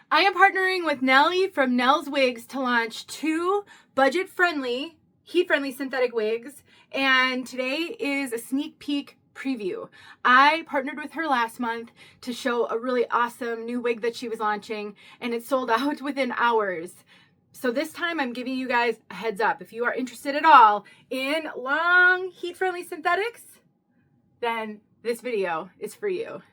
I am partnering with Nellie from Nell's Wigs to launch 2 budget-friendly, heat-friendly synthetic wigs, and today is a sneak peek preview. I partnered with her last month to show a really awesome new wig that she was launching, and it sold out within hours. So this time I'm giving you guys a heads up. If you are interested at all in long, heat-friendly synthetics, then this video is for you.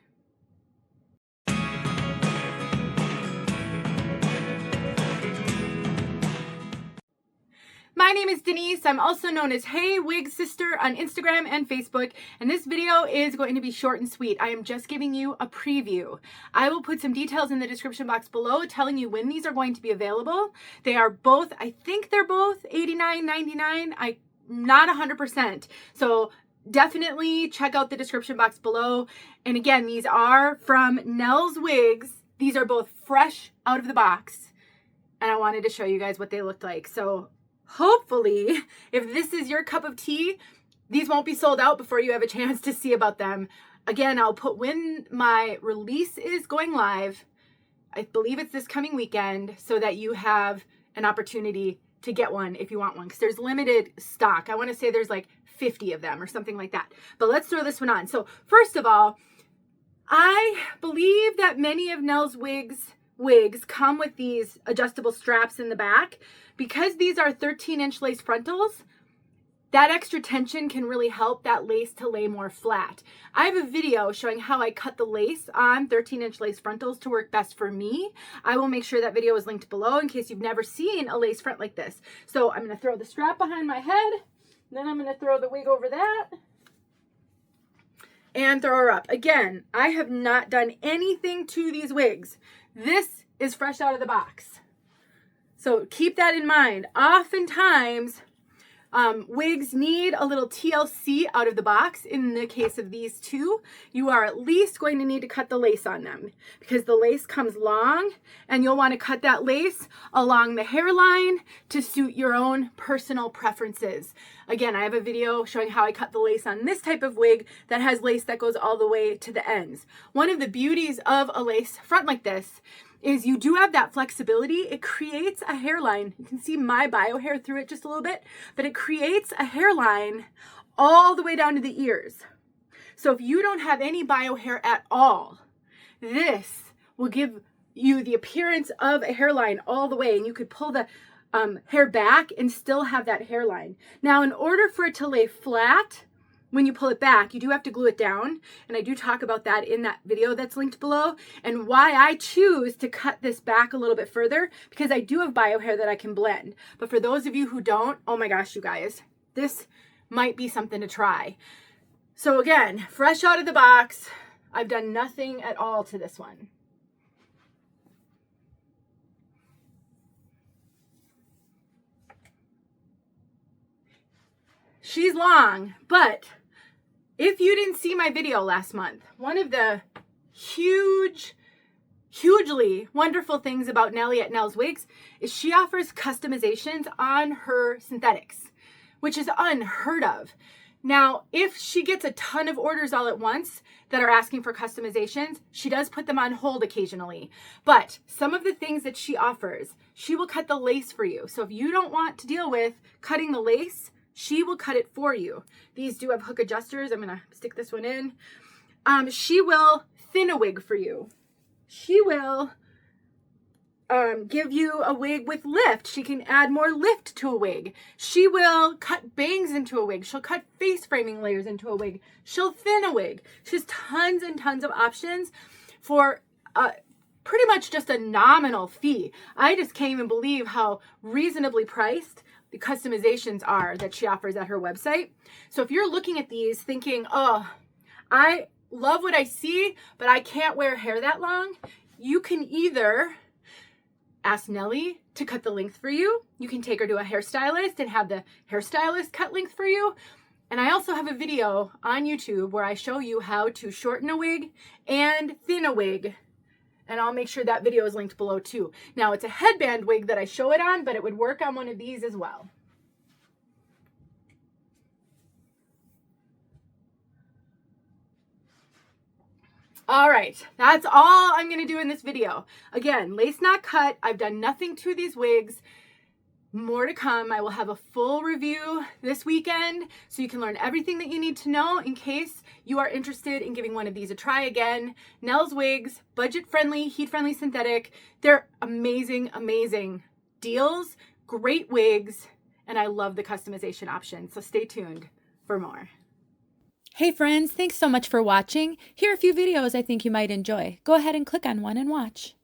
My name is Denise. I'm also known as Hey Wig Sister on Instagram and Facebook, and this video is going to be short and sweet. I am just giving you a preview. I will put some details in the description box below telling you when these are going to be available. They are both, I think they're both $89.99. I'm not 100%. So definitely check out the description box below. And again, these are from Nell's Wigs. These are both fresh out of the box, and I wanted to show you guys what they looked like. So hopefully, if this is your cup of tea, these won't be sold out before you have a chance to see about them. Again, I'll put when my release is going live. I believe it's this coming weekend, so that you have an opportunity to get one if you want one, because there's limited stock. I want to say there's like 50 of them or something like that. But let's throw this one on. So first of all, I believe that many of Nell's wigs come with these adjustable straps in the back. Because these are 13-inch lace frontals, that extra tension can really help that lace to lay more flat. I have a video showing how I cut the lace on 13-inch lace frontals to work best for me. I will make sure that video is linked below in case you've never seen a lace front like this. So I'm going to throw the strap behind my head, then I'm going to throw the wig over that, and throw her up. Again, I have not done anything to these wigs. This is fresh out of the box. So keep that in mind. Oftentimes, wigs need a little TLC out of the box. In the case of these two, you are at least going to need to cut the lace on them, because the lace comes long and you'll want to cut that lace along the hairline to suit your own personal preferences. Again, I have a video showing how I cut the lace on this type of wig that has lace that goes all the way to the ends. One of the beauties of a lace front like this is you do have that flexibility. It creates a hairline. You can see my bio hair through it just a little bit, but it creates a hairline all the way down to the ears. So if you don't have any bio hair at all, this will give you the appearance of a hairline all the way, and you could pull the hair back and still have that hairline. Now, in order for it to lay flat, when you pull it back, you do have to glue it down, and I do talk about that in that video that's linked below, and why I choose to cut this back a little bit further, because I do have bio hair that I can blend. But for those of you who don't, oh my gosh, you guys, this might be something to try. So again, fresh out of the box, I've done nothing at all to this one. She's long, but if you didn't see my video last month, one of the hugely wonderful things about Nellie at Nell's Wigs is she offers customizations on her synthetics, which is unheard of. Now, if she gets a ton of orders all at once that are asking for customizations, she does put them on hold occasionally. But some of the things that she offers, she will cut the lace for you. So if you don't want to deal with cutting the lace, she will cut it for you. These do have hook adjusters. I'm going to stick this one in. She will thin a wig for you. She will give you a wig with lift. She can add more lift to a wig. She will cut bangs into a wig. She'll cut face framing layers into a wig. She'll thin a wig. She has tons and tons of options for pretty much just a nominal fee. I just can't even believe how reasonably priced the customizations are that she offers at her website. So if you're looking at these thinking, oh, I love what I see, but I can't wear hair that long, you can either ask Nellie to cut the length for you. You can take her to a hairstylist and have the hairstylist cut length for you. And I also have a video on YouTube where I show you how to shorten a wig and thin a wig. And I'll make sure that video is linked below too. Now, it's a headband wig that I show it on, but it would work on one of these as well. All right, that's all I'm going to do in this video. Again, lace not cut. I've done nothing to these wigs. More to come. I will have a full review this weekend so you can learn everything that you need to know in case you are interested in giving one of these a try again. Nell's wigs, budget-friendly, heat-friendly synthetic. They're amazing, amazing deals, great wigs, and I love the customization option. So stay tuned for more. Hey friends, thanks so much for watching. Here are a few videos I think you might enjoy. Go ahead and click on one and watch.